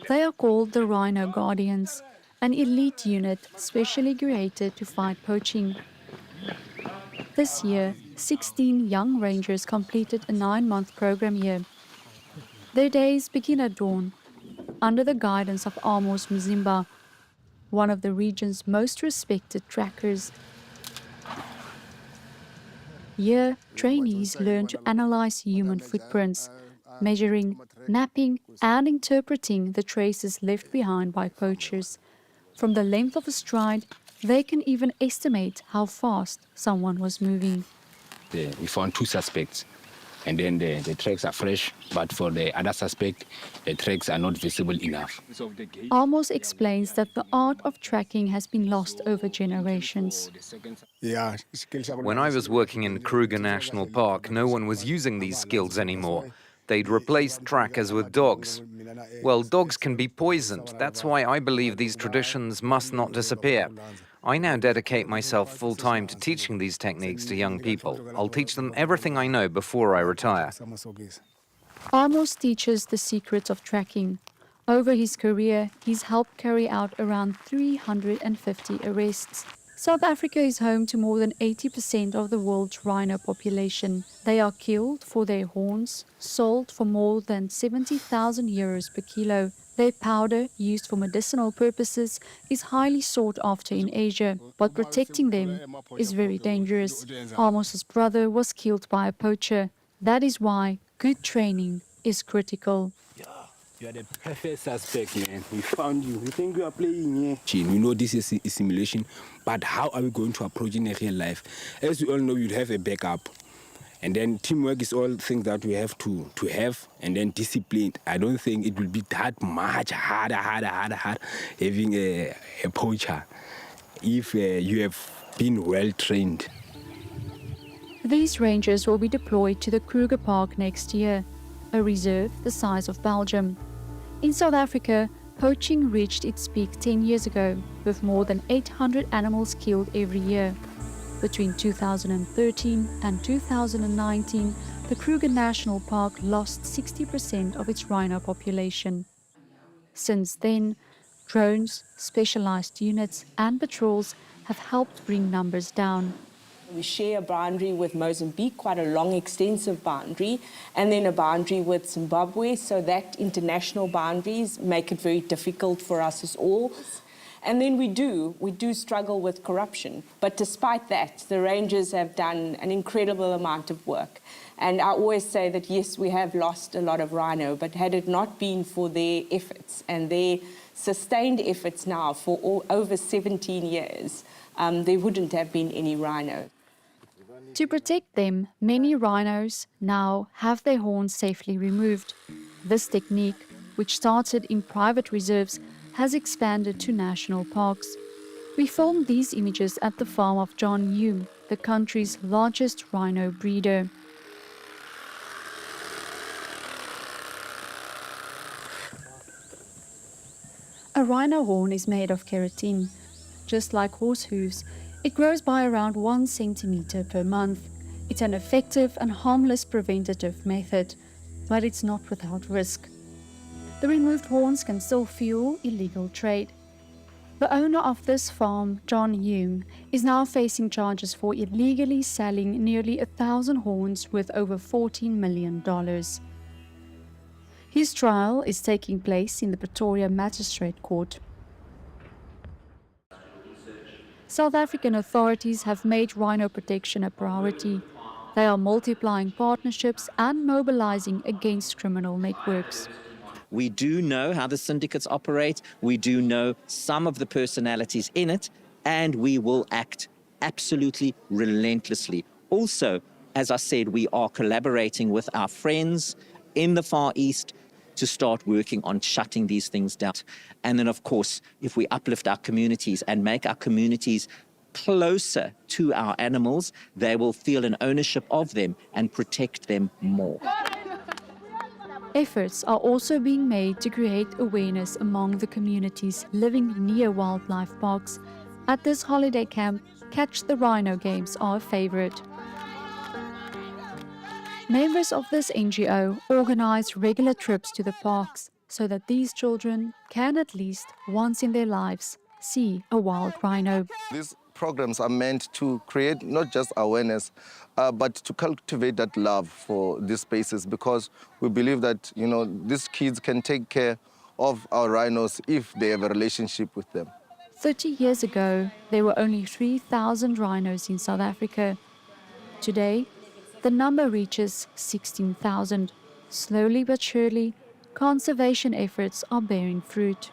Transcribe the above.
They are called the Rhino Guardians, an elite unit specially created to fight poaching. This year, 16 young rangers completed a 9-month program here. Their days begin at dawn, under the guidance of Amos Mzimba, one of the region's most respected trackers. Here, trainees learn to analyze human footprints, measuring, mapping, and interpreting the traces left behind by poachers. From the length of a stride, they can even estimate how fast someone was moving. We found 2 suspects, and then the tracks are fresh, but for the other suspect, the tracks are not visible enough. Amos explains that the art of tracking has been lost over generations. When I was working in Kruger National Park, no one was using these skills anymore. They'd replaced trackers with dogs. Well, dogs can be poisoned. That's why I believe these traditions must not disappear. I now dedicate myself full-time to teaching these techniques to young people. I'll teach them everything I know before I retire. Amos teaches the secrets of tracking. Over his career, he's helped carry out around 350 arrests. South Africa is home to more than 80% of the world's rhino population. They are killed for their horns, sold for more than 70,000 euros per kilo. Their powder, used for medicinal purposes, is highly sought after in Asia, but protecting them is very dangerous. Amos's brother was killed by a poacher. That is why good training is critical. You are the perfect suspect, man. We found you. We think you are playing here. We know this is a simulation, but how are we going to approach in a real life? As we all know, you'd have a backup. And then teamwork is all things that we have to have, and then discipline. I don't think it will be that much harder having a poacher if you have been well trained. These rangers will be deployed to the Kruger Park next year, a reserve the size of Belgium. In South Africa, poaching reached its peak 10 years ago, with more than 800 animals killed every year. Between 2013 and 2019, the Kruger National Park lost 60% of its rhino population. Since then, drones, specialized units, and patrols have helped bring numbers down. We share a boundary with Mozambique, quite a long, extensive boundary, and then a boundary with Zimbabwe, so that international boundaries make it very difficult for us as all. And then we do struggle with corruption. But despite that, the rangers have done an incredible amount of work. And I always say that, yes, we have lost a lot of rhino, but had it not been for their efforts and their sustained efforts now for over 17 years, there wouldn't have been any rhino. To protect them, many rhinos now have their horns safely removed. This technique, which started in private reserves, has expanded to national parks. We filmed these images at the farm of John Hume, the country's largest rhino breeder. A rhino horn is made of keratin. Just like horse hooves, it grows by around 1 centimeter per month. It's an effective and harmless preventative method, but it's not without risk. The removed horns can still fuel illegal trade. The owner of this farm, John Hume, is now facing charges for illegally selling nearly 1,000 horns worth over $14 million. His trial is taking place in the Pretoria Magistrate Court. South African authorities have made rhino protection a priority. They are multiplying partnerships and mobilizing against criminal networks. We do know how the syndicates operate. We do know some of the personalities in it, and we will act absolutely relentlessly. Also, as I said, we are collaborating with our friends in the Far East to start working on shutting these things down. And then, of course, if we uplift our communities and make our communities closer to our animals, they will feel an ownership of them and protect them more. Efforts are also being made to create awareness among the communities living near wildlife parks. At this holiday camp, Catch the Rhino games are a favorite. Members of this NGO organize regular trips to the parks so that these children can at least once in their lives see a wild rhino. These programs are meant to create not just awareness, but to cultivate that love for these spaces, because we believe that, these kids can take care of our rhinos if they have a relationship with them. 30 years ago, there were only 3,000 rhinos in South Africa. Today, the number reaches 16,000. Slowly but surely, conservation efforts are bearing fruit.